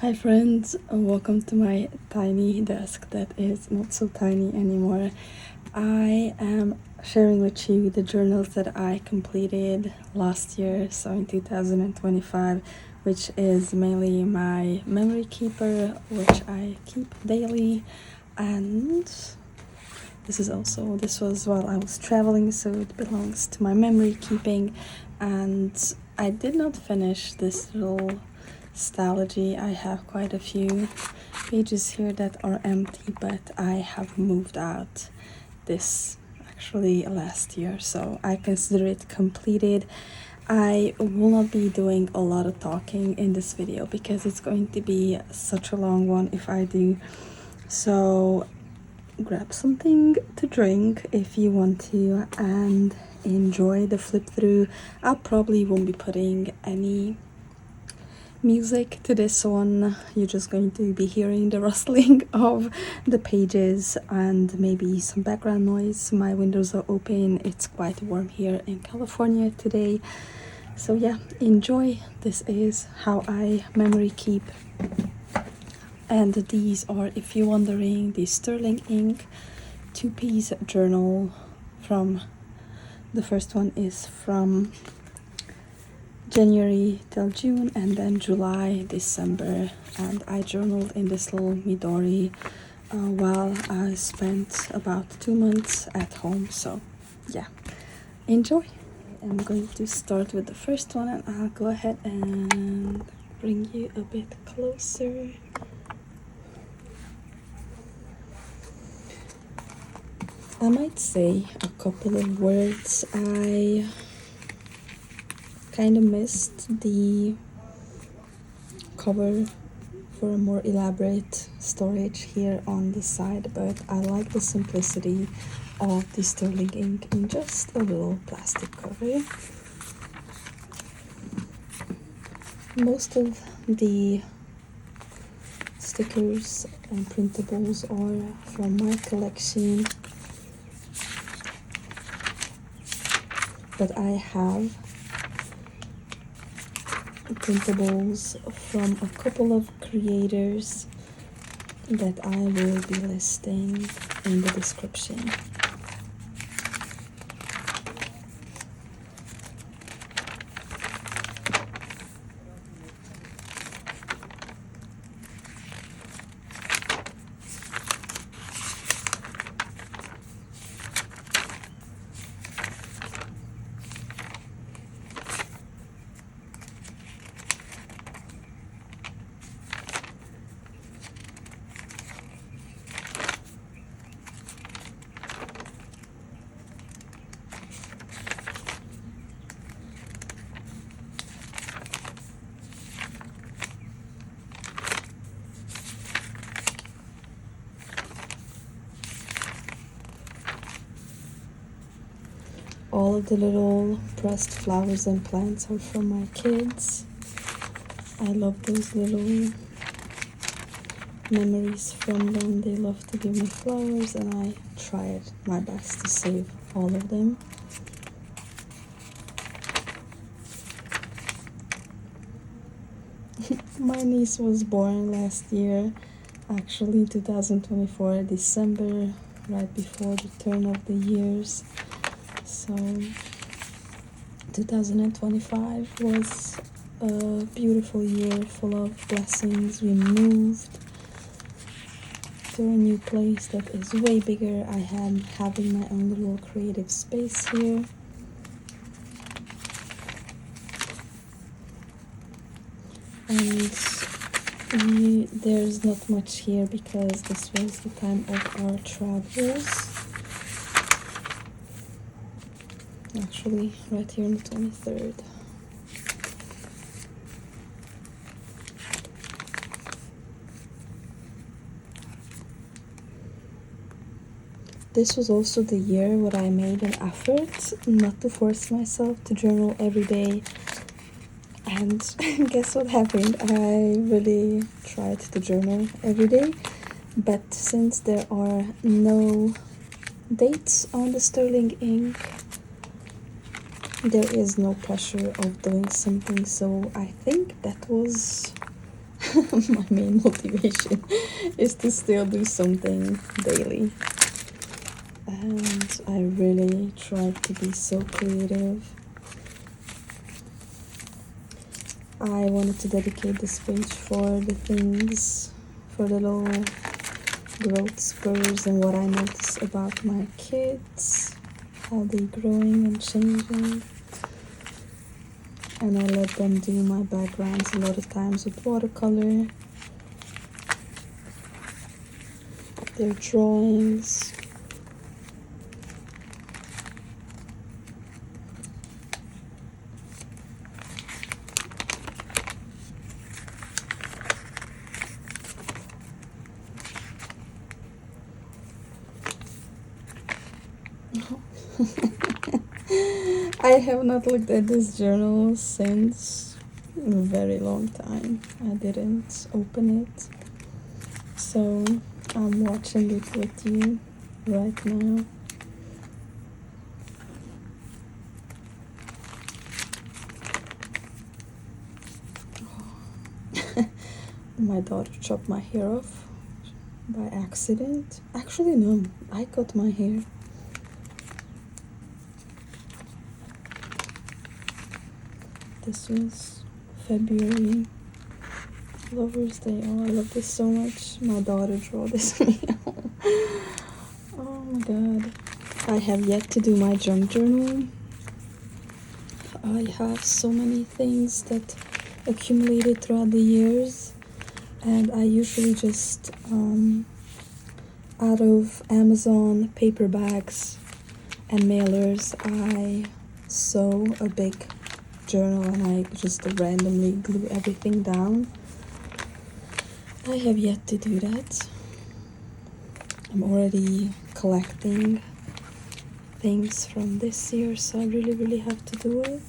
Hi friends, welcome to my tiny desk that is not so tiny anymore. I am sharing with you the journals that I completed last year, so in 2025, which is mainly my memory keeper, which I keep daily, and this was while I was traveling, so it belongs to my memory keeping. And I did not finish this little Stalogy. I have quite a few pages here that are empty, but I have moved out this actually last year, so I consider it completed. I will not be doing a lot of talking in this video because it's going to be such a long one if I do. So grab something to drink if you want to and enjoy the flip through. I probably won't be putting any music to this one. You're just going to be hearing the rustling of the pages and maybe some background noise. My windows are open. It's quite warm here in California today. So yeah, enjoy. This is how I memory keep. And these are, if you're wondering, the sterling ink 2-piece journal from, the first one is from January till June, and then July, December, and I journaled in this little Midori while I spent about 2 months at home. So yeah, enjoy. I'm going to start with the first one, and I'll go ahead and bring you a bit closer. I might say a couple of words. I kind of missed the cover for a more elaborate storage here on the side, but I like the simplicity of the sterling ink in just a little plastic cover. Most of the stickers and printables are from my collection, but I have printables from a couple of creators that I will be listing in the description. All of the little pressed flowers and plants are from my kids. I love those little memories from them. They love to give me flowers, and I tried my best to save all of them. My niece was born last year, actually 2024 December, right before the turn of the years. So 2025 was a beautiful year full of blessings. We moved to a new place that is way bigger. I am having my own little creative space here. And there's not much here because this was the time of our travels. Actually, right here on the 23rd. This was also the year where I made an effort not to force myself to journal every day. And guess what happened? I really tried to journal every day, but since there are no dates on the sterling ink, there is no pressure of doing something. So I think that was my main motivation is to still do something daily. And I really try to be so creative. I wanted to dedicate this page for the things, for the little growth spurs and what I notice about my kids, how they're growing and changing. And I let them do my backgrounds a lot of times with watercolor, their drawings. I have not looked at this journal since a very long time. I didn't open it, so I'm watching it with you right now. My daughter chopped my hair off by accident. Actually, no, I cut my hair. This was February. Lover's Day. Oh, I love this so much. My daughter drew this for me. Oh my god. I have yet to do my junk journal. I have so many things that accumulated throughout the years, and I usually just out of Amazon paper bags and mailers, I sew a big journal and I just randomly glue everything down. I have yet to do that. I'm already collecting things from this year, so I really have to do it.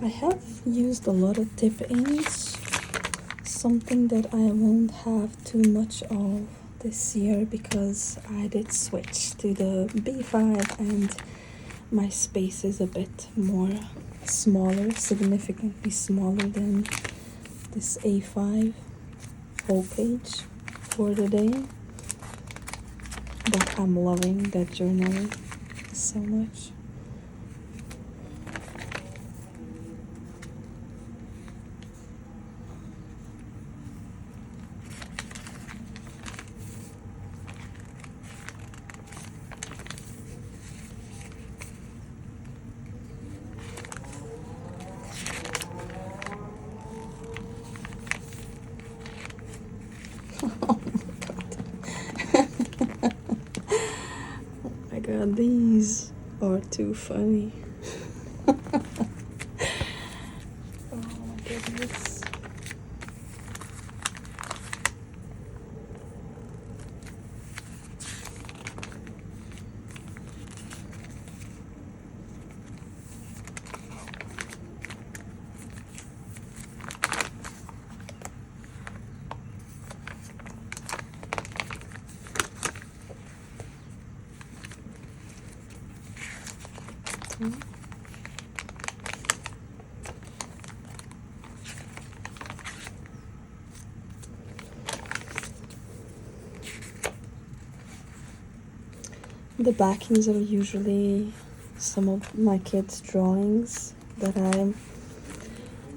I have used a lot of tip inks, something that I won't have too much of this year because I did switch to the B5 and my space is a bit more smaller, significantly smaller than this A5 whole page for the day. But I'm loving that journal so much. God, these are too funny. Oh my goodness. The backings are usually some of my kids' drawings that I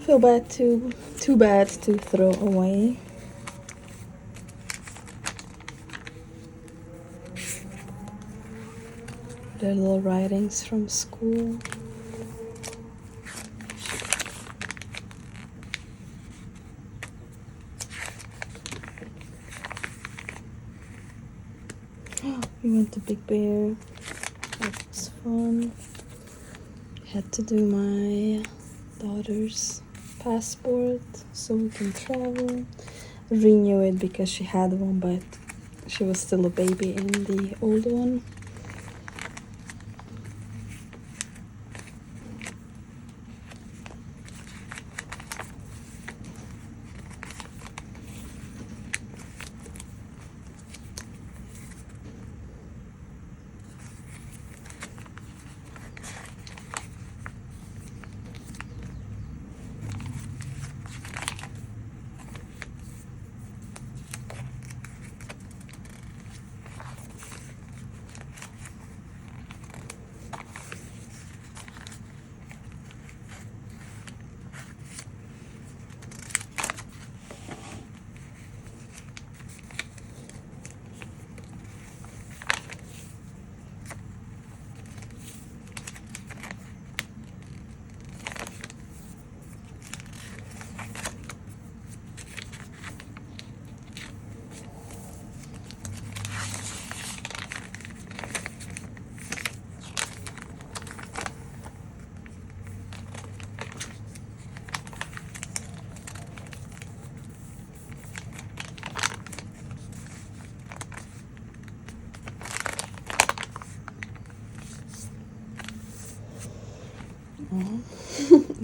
feel too bad to throw away. Their little writings from school. We went to Big Bear. That was fun. Had to do my daughter's passport so we can travel. renew it because she had one, but she was still a baby in the old one.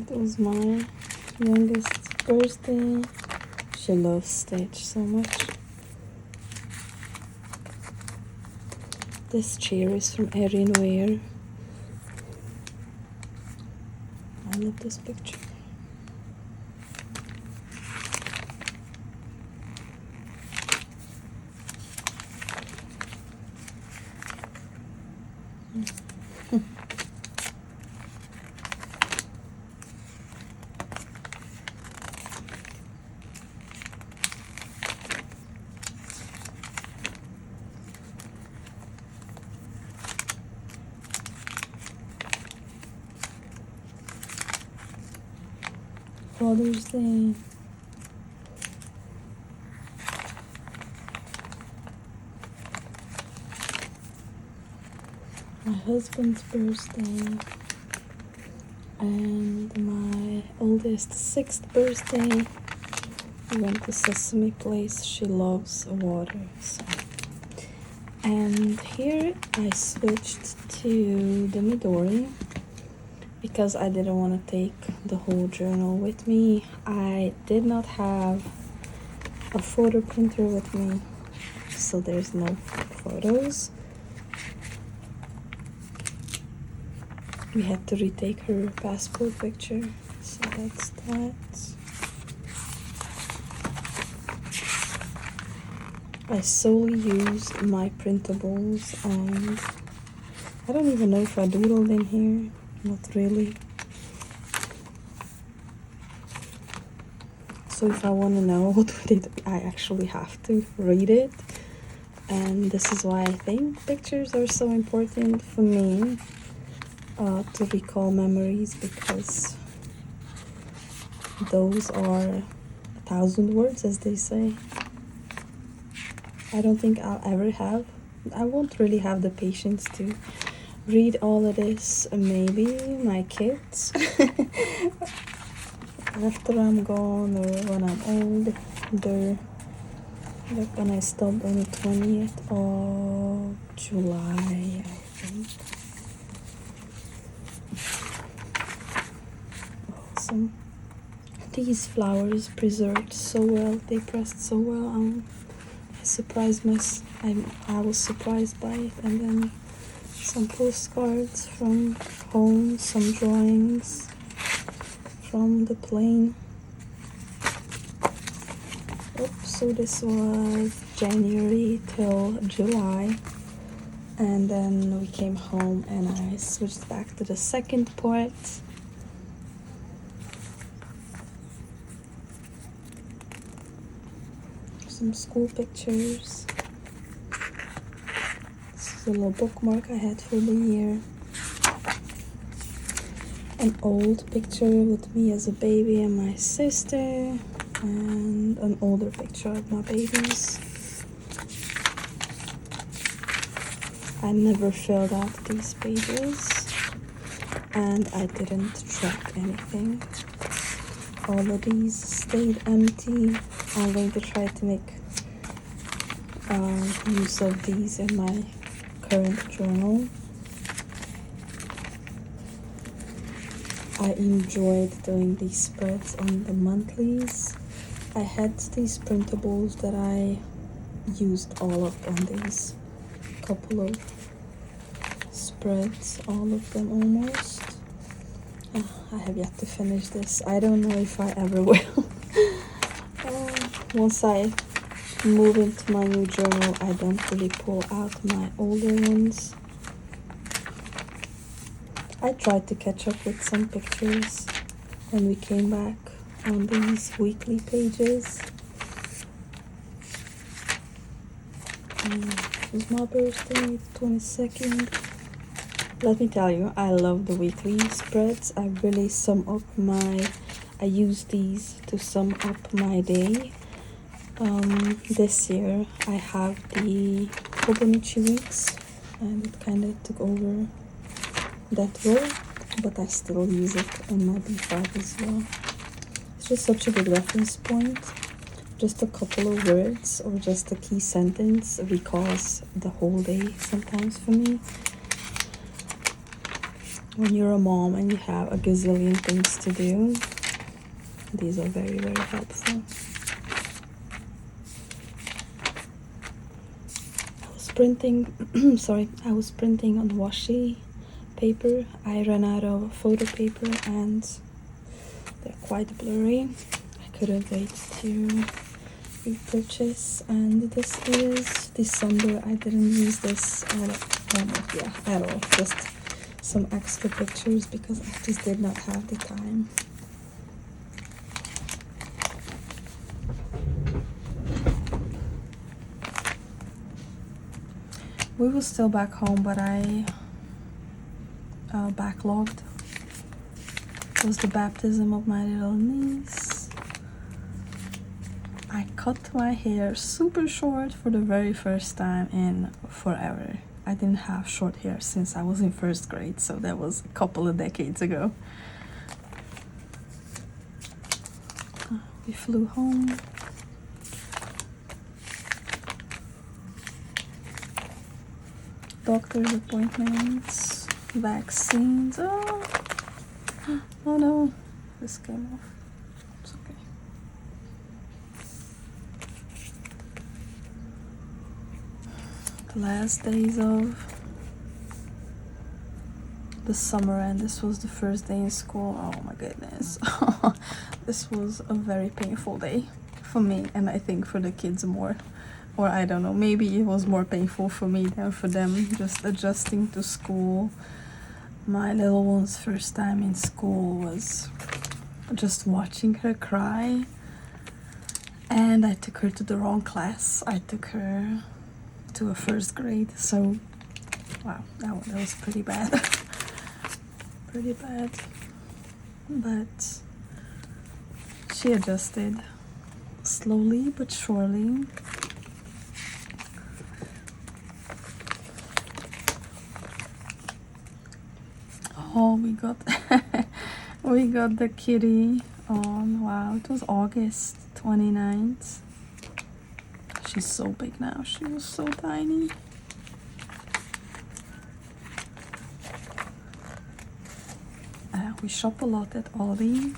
It was my youngest birthday. She loves Stitch so much. This chair is from Erin Weir. I love this picture. Father's Day. My husband's birthday. And my oldest 6th birthday. We went to Sesame Place. She loves water. So. And here I switched to the Midori because I didn't want to take the whole journal with me. I did not have a photo printer with me, so there's no photos. We had to retake her passport picture, so that's that. I solely used my printables, and I don't even know if I doodled in here. Not really. So if I want to know what we did, I actually have to read it. And this is why I think pictures are so important for me, to recall memories, because those are 1,000 words, as they say. I don't think I'll ever have, I won't really have the patience to read all of this. Maybe my kids after I'm gone, or when I'm older, like when I stopped on the 20th of July, I think. Awesome. These flowers preserved so well, they pressed so well. I was surprised by it. And then some postcards from home, some drawings from the plane. So this was January till July, and then we came home and I switched back to the second part. Some school pictures. This is a little bookmark I had for the year. An old picture with me as a baby and my sister, and an older picture of my babies. I never filled out these pages, and I didn't track anything. All of these stayed empty. I'm going to try to make use of these in my current journal. I enjoyed doing these spreads on the monthlies. I had these printables that I used all up on these couple of spreads, all of them almost. I have yet to finish this. I don't know if I ever will. Once I move into my new journal, I don't really pull out my older ones. I tried to catch up with some pictures when we came back on these weekly pages. It was my birthday, 22nd. Let me tell you, I love the weekly spreads. I really I use these to sum up my day. This year I have the Hobonichi weeks, and it kind of took over that role, but I still use it in my B5 as well. It's just such a good reference point. Just a couple of words or just a key sentence recalls the whole day sometimes for me. When you're a mom and you have a gazillion things to do, these are very, very helpful. I was printing on washi paper. I ran out of photo paper and they're quite blurry. I couldn't wait to repurchase, and this is December. I didn't use this at all. Just some extra pictures because I just did not have the time. We were still back home, but I backlogged. It was the baptism of my little niece. I cut my hair super short for the very first time in forever. I didn't have short hair since I was in first grade, so that was a couple of decades ago. We flew home. Doctor's appointments, vaccines. Oh no, this came off. It's okay. The last days of the summer, and this was the first day in school. Oh my goodness. This was a very painful day for me, and I think for the kids more. Or I don't know, maybe it was more painful for me than for them, just adjusting to school. My little one's first time in school was just watching her cry. And I took her to the wrong class. I took her to a first grade, so wow, that was pretty bad. Pretty bad. But she adjusted slowly but surely. Oh, we got the kitty on, wow, it was August 29th. She's so big now. She was so tiny. We shop a lot at Aldi.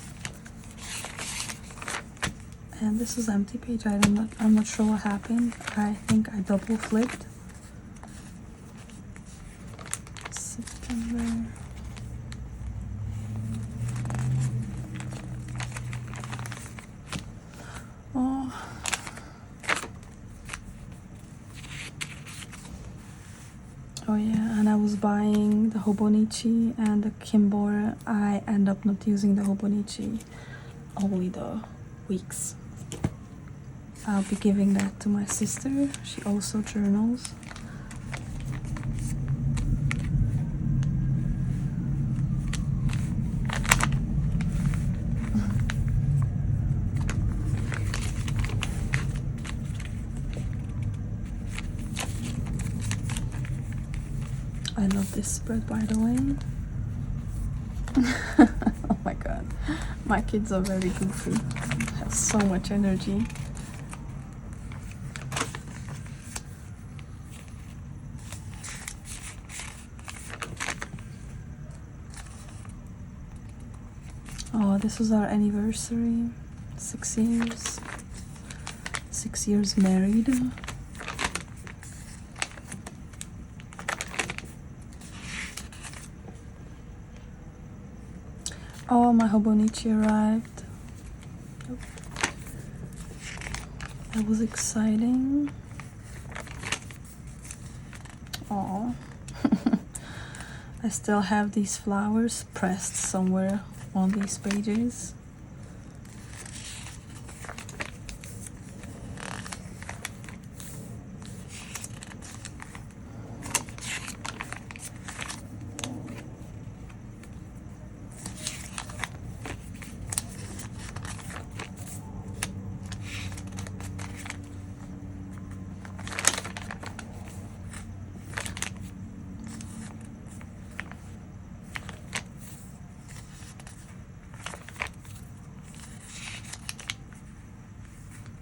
And this is empty page. I'm not sure what happened. I think I double flipped. September. Oh yeah, and I was buying the Hobonichi and the Kimbora. I end up not using the Hobonichi, only the weeks. I'll be giving that to my sister. She also journals. I love this spread, by the way. Oh my god, my kids are very goofy, have so much energy. this was our anniversary. 6 years. 6 years married. Oh, my Hobonichi arrived. That was exciting. Oh, I still have these flowers pressed somewhere on these pages.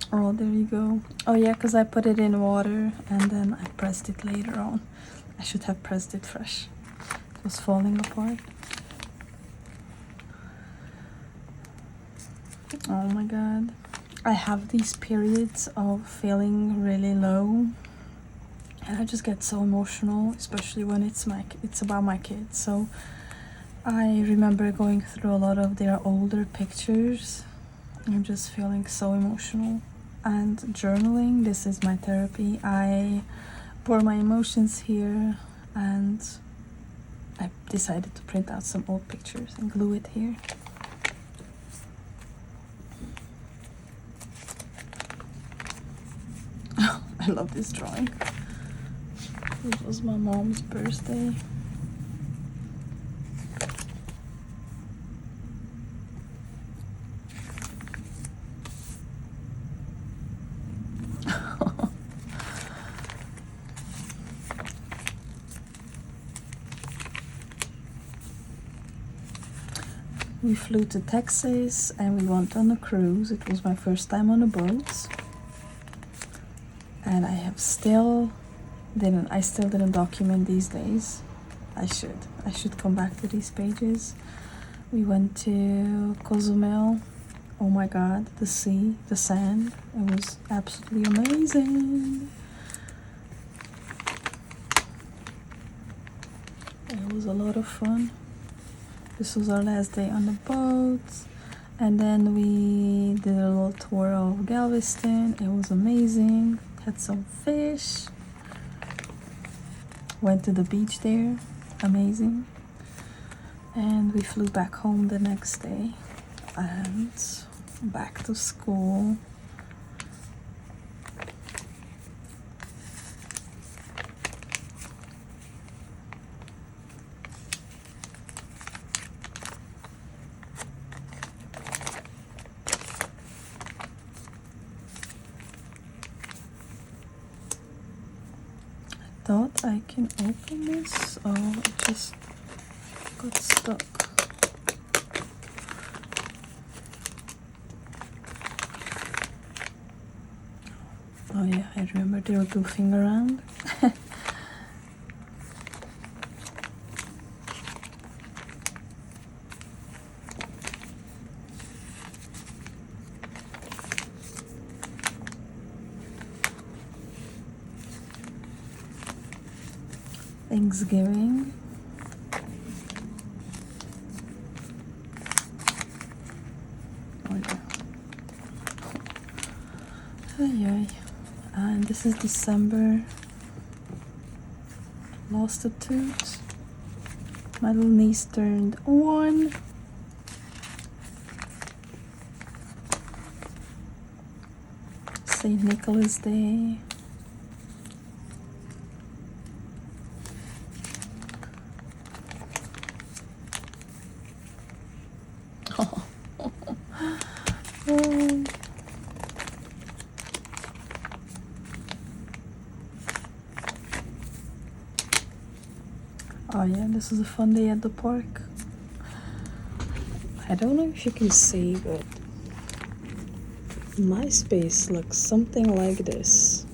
Oh, there you go. Oh yeah, because I put it in water and then I pressed it later on. I should have pressed it fresh. It was falling apart. Oh my god. I have these periods of feeling really low. And I just get so emotional, especially when it's about my kids. So I remember going through a lot of their older pictures. I'm just feeling so emotional. And journaling, this is my therapy. I pour my emotions here, and I decided to print out some old pictures and glue it here. I love this drawing. It was my mom's birthday. We flew to Texas and we went on a cruise. It was my first time on a boat. And I still didn't document these days. I should come back to these pages. We went to Cozumel. Oh my god, the sea, the sand. It was absolutely amazing. It was a lot of fun. This was our last day on the boat, and then we did a little tour of Galveston. It was amazing. Had some fish. Went to the beach there. Amazing. And we flew back home the next day and back to school. Thought I can open this. Oh, it just got stuck. Oh yeah, I remember they were goofing around. Thanksgiving. Oh yeah. Ay. And this is December. Lost a tooth. My little niece turned 1. St. Nicholas Day. Oh yeah, this is a fun day at the park. I don't know if you can see, but my space looks something like this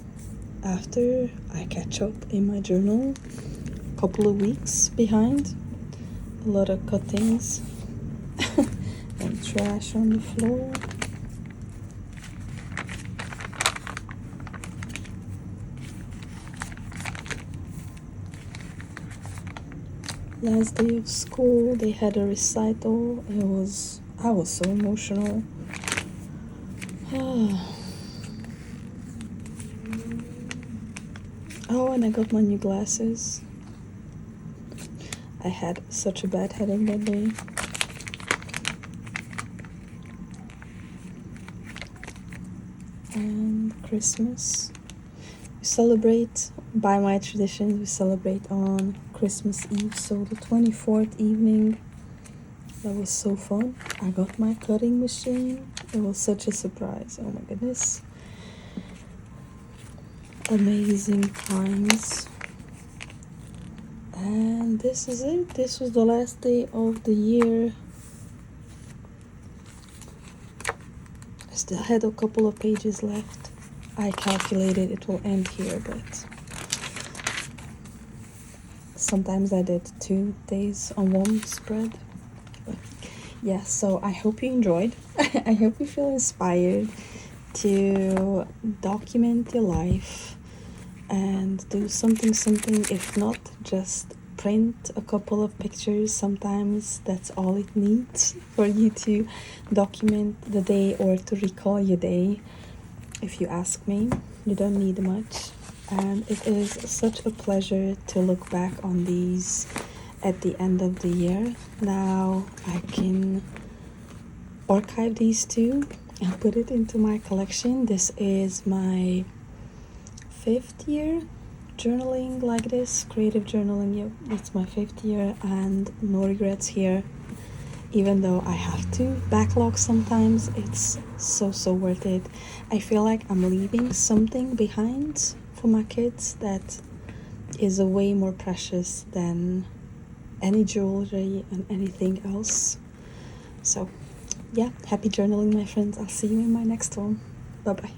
after I catch up in my journal. A couple of weeks behind. A lot of cuttings and trash on the floor. Last day of school, they had a recital. I was so emotional. Oh, and I got my new glasses. I had such a bad headache that day. And Christmas. We celebrate, by my traditions, we celebrate on Christmas Eve, so the 24th evening. That was so fun. I got my cutting machine. It was such a surprise. Oh my goodness. Amazing times. And this is it. This was the last day of the year. I still had a couple of pages left. I calculated it will end here, but sometimes I did 2 days on one spread. But yeah, so I hope you enjoyed. I hope you feel inspired to document your life and do something, if not just print a couple of pictures. Sometimes that's all it needs for you to document the day or to recall your day. If you ask me, you don't need much, and it is such a pleasure to look back on these at the end of the year. Now I can archive these two and put it into my collection. This is my 5th year journaling like this, creative journaling. Yep, it's my 5th year, and no regrets here. Even though I have to backlog sometimes, it's so worth it. I feel like I'm leaving something behind for my kids that is way more precious than any jewelry and anything else. So yeah, happy journaling, my friends. I'll see you in my next one. Bye bye.